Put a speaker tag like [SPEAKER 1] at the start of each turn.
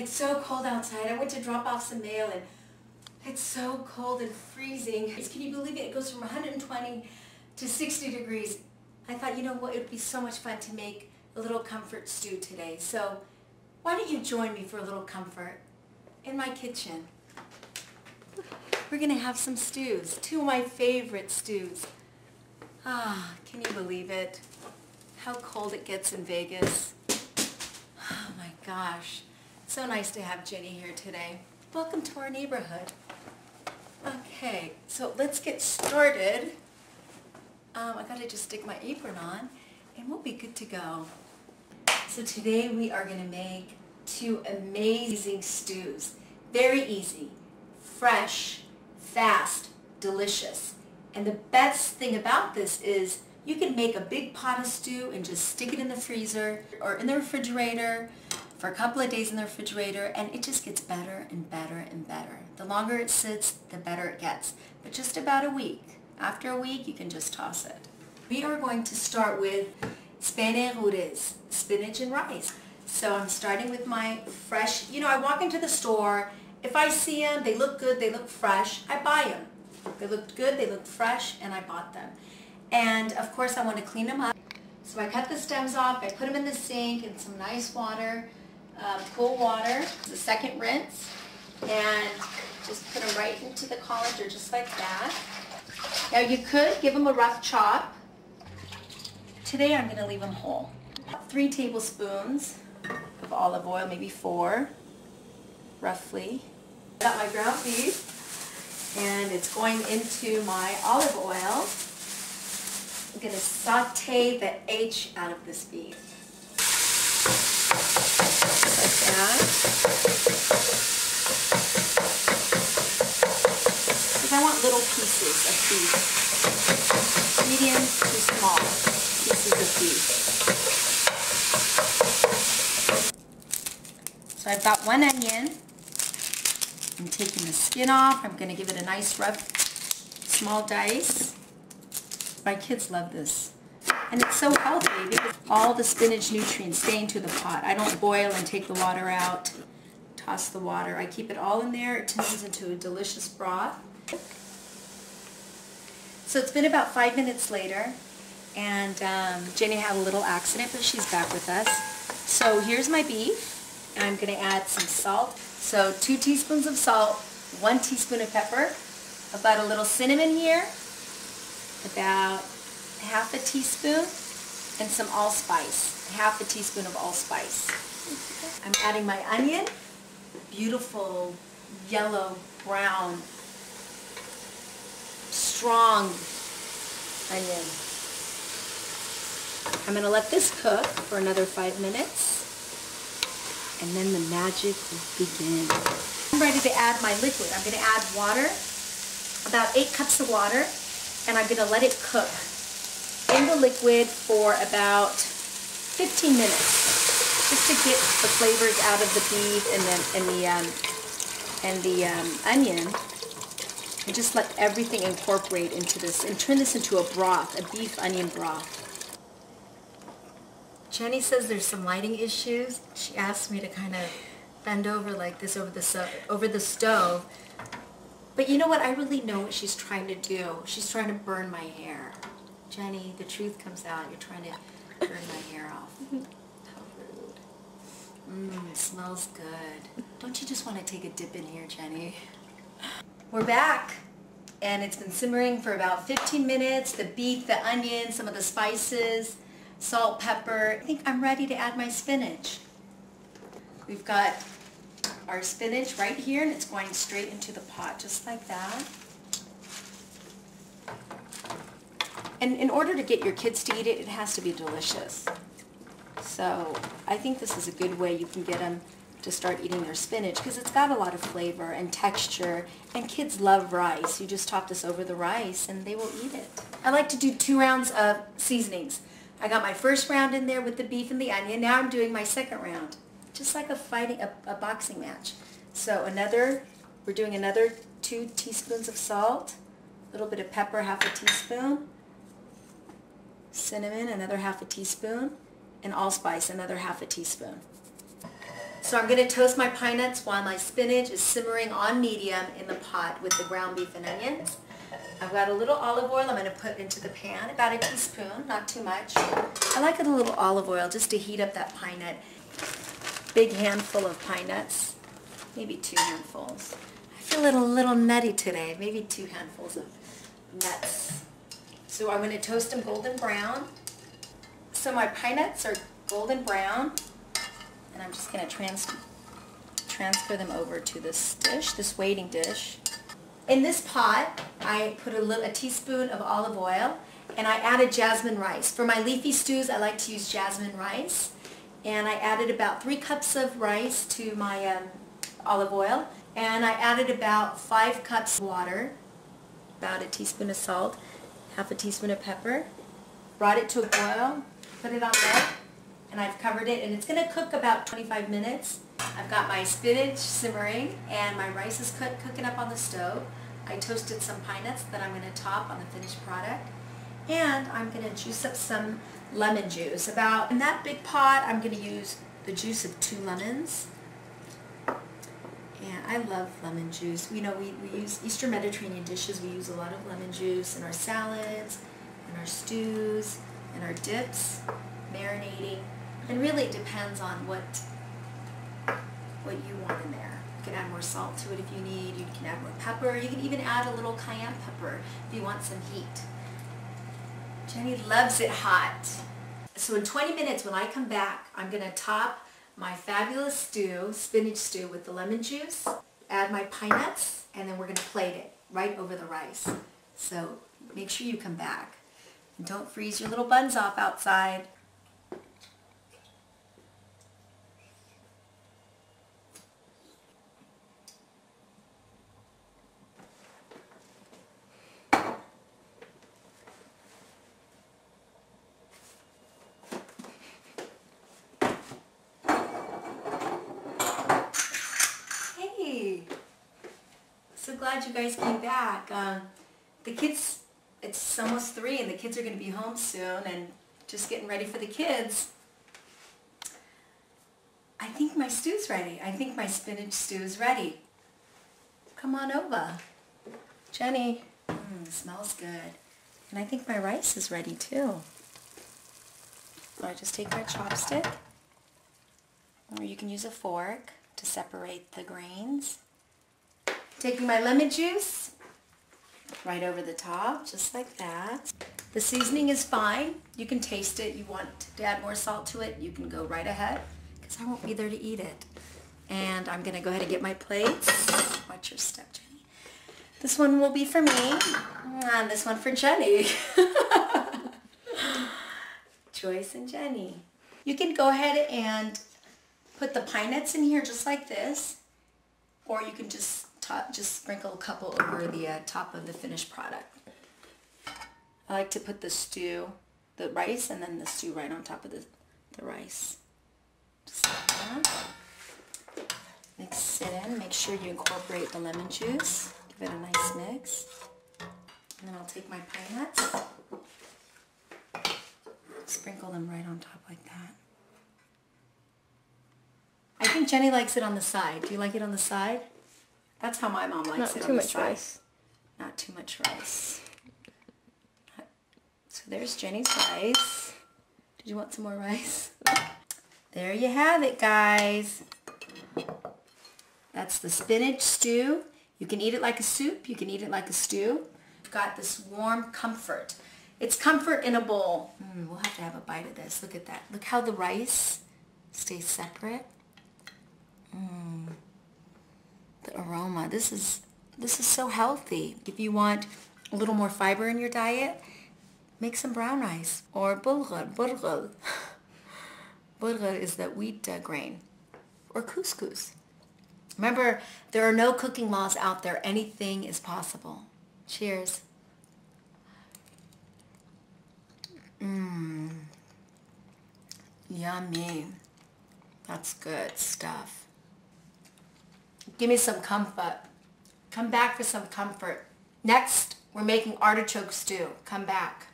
[SPEAKER 1] It's so cold outside. I went to drop off some mail and it's so cold and freezing. Can you believe it? It goes from 120 to 60 degrees. I thought, you know what, it would be so much fun to make a little comfort stew today. So why don't you join me for a little comfort in my kitchen? We're going to have some stews, two of my favorite stews. Ah, can you believe it? How cold it gets in Vegas. Oh my gosh. So nice to have Jenny here today. Welcome to our neighborhood. Okay, so let's get started. I gotta just stick my apron on and we'll be good to go. So today we are gonna make two amazing stews. Very easy, fresh, fast, delicious. And the best thing about this is you can make a big pot of stew and just stick it in the freezer or in the refrigerator for a couple of days in the refrigerator, and it just gets better and better and better. The longer it sits, the better it gets. But just about a week. After a week, you can just toss it. We are going to start with spinach, spinach and rice. So I'm starting with my fresh, I walk into the store, if I see them, they look good, they look fresh, I buy them. They looked good, they looked fresh, and I bought them. And of course I want to clean them up. So I cut the stems off, I put them in the sink in some nice water, cool water, the second rinse, and just put them right into the colander just like that. Now you could give them a rough chop. Today I'm going to leave them whole. 3 tablespoons of olive oil, maybe 4, roughly. I got my ground beef, and it's going into my olive oil. I'm going to saute the H out of this beef. Like that. Because I want little pieces of beef. Medium to small pieces of beef. So I've got 1 onion. I'm taking the skin off. I'm going to give it a nice rough, small dice. My kids love this. And it's so healthy because all the spinach nutrients stay into the pot. I don't boil and take the water out, toss the water. I keep it all in there. It turns into a delicious broth. So it's been about 5 minutes later, and Jenny had a little accident, but she's back with us. So here's my beef. I'm going to add some salt. So 2 teaspoons of salt, 1 teaspoon of pepper, about a little cinnamon here, about half a teaspoon, and some allspice, half a teaspoon of allspice. I'm adding my onion, beautiful yellow, brown, strong onion. I'm going to let this cook for another 5 minutes, and then the magic will begin. I'm ready to add my liquid. I'm going to add water, about 8 cups of water, and I'm going to let it cook in the liquid for about 15 minutes, just to get the flavors out of the beef and the onion, and just let everything incorporate into this and turn this into a broth, a beef onion broth. Jenny says there's some lighting issues. She asked me to kind of bend over like this over the stove. But you know what? I really know what she's trying to do. She's trying to burn my hair. Jenny, the truth comes out. You're trying to burn my hair off. How rude. It smells good. Don't you just want to take a dip in here, Jenny? We're back. And it's been simmering for about 15 minutes. The beef, the onion, some of the spices, salt, pepper. I think I'm ready to add my spinach. We've got our spinach right here, and it's going straight into the pot, just like that. And in order to get your kids to eat it, it has to be delicious. So I think this is a good way you can get them to start eating their spinach, because it's got a lot of flavor and texture, and kids love rice. You just top this over the rice and they will eat it. I like to do 2 rounds of seasonings. I got my first round in there with the beef and the onion. Now I'm doing my second round, just like a boxing match. So we're doing another 2 teaspoons of salt, a little bit of pepper, half a teaspoon, cinnamon, another half a teaspoon, and allspice, another half a teaspoon. So I'm going to toast my pine nuts while my spinach is simmering on medium in the pot with the ground beef and onions. I've got a little olive oil I'm going to put into the pan, about a teaspoon, not too much. I like a little olive oil just to heat up that pine nut. Big handful of pine nuts, maybe 2 handfuls. I feel a little nutty today, maybe 2 handfuls of nuts. So I'm going to toast them golden brown. So my pine nuts are golden brown, and I'm just going to transfer them over to this dish, this waiting dish. In this pot, I put a teaspoon of olive oil, and I added jasmine rice. For my leafy stews, I like to use jasmine rice. And I added about 3 cups of rice to my olive oil. And I added about 5 cups of water, about a teaspoon of salt, half a teaspoon of pepper. Brought it to a boil, put it on low, and I've covered it. And it's going to cook about 25 minutes. I've got my spinach simmering, and my rice is cooking up on the stove. I toasted some pine nuts that I'm going to top on the finished product. And I'm going to juice up some lemon juice. In that big pot, I'm going to use the juice of 2 lemons. And I love lemon juice. You know, we use Eastern Mediterranean dishes. We use a lot of lemon juice in our salads, in our stews, in our dips, marinating. And really it depends on what you want in there. You can add more salt to it if you need. You can add more pepper. You can even add a little cayenne pepper if you want some heat. Jenny loves it hot. So in 20 minutes when I come back, I'm going to top my fabulous stew, spinach stew, with the lemon juice, add my pine nuts, and then we're going to plate it right over the rice. So make sure you come back. And don't freeze your little buns off outside. So glad you guys came back. The kids, it's almost 3 and the kids are going to be home soon and just getting ready for the kids. I think my stew's ready. I think my spinach stew is ready. Come on over. Jenny, smells good. And I think my rice is ready too. So I just take my chopstick, or you can use a fork to separate the grains. Taking my lemon juice right over the top, just like that. The seasoning is fine. You can taste it. You want to add more salt to it, you can go right ahead, because I won't be there to eat it. And I'm going to go ahead and get my plates. Watch your step, Jenny. This one will be for me, and this one for Jenny. Joyce and Jenny. You can go ahead and put the pine nuts in here just like this, or you can just sprinkle a couple over the top of the finished product. I like to put the rice, and then the stew right on top of the rice. Just like that. Mix it in. Make sure you incorporate the lemon juice. Give it a nice mix. And then I'll take my pine nuts, sprinkle them right on top like that. I think Jenny likes it on the side. Do you like it on the side? That's how my mom likes it on the side. Not too much rice. Not too much rice. So there's Jenny's rice. Did you want some more rice? There you have it, guys. That's the spinach stew. You can eat it like a soup. You can eat it like a stew. You've got this warm comfort. It's comfort in a bowl. We'll have to have a bite of this. Look at that. Look how the rice stays separate. The aroma. This is so healthy. If you want a little more fiber in your diet, make some brown rice or bulgur. Bulgur is the wheat grain, or couscous. Remember, there are no cooking laws out there. Anything is possible. Cheers. Yummy. That's good stuff. Give me some comfort. Come back for some comfort. Next, we're making artichoke stew. Come back.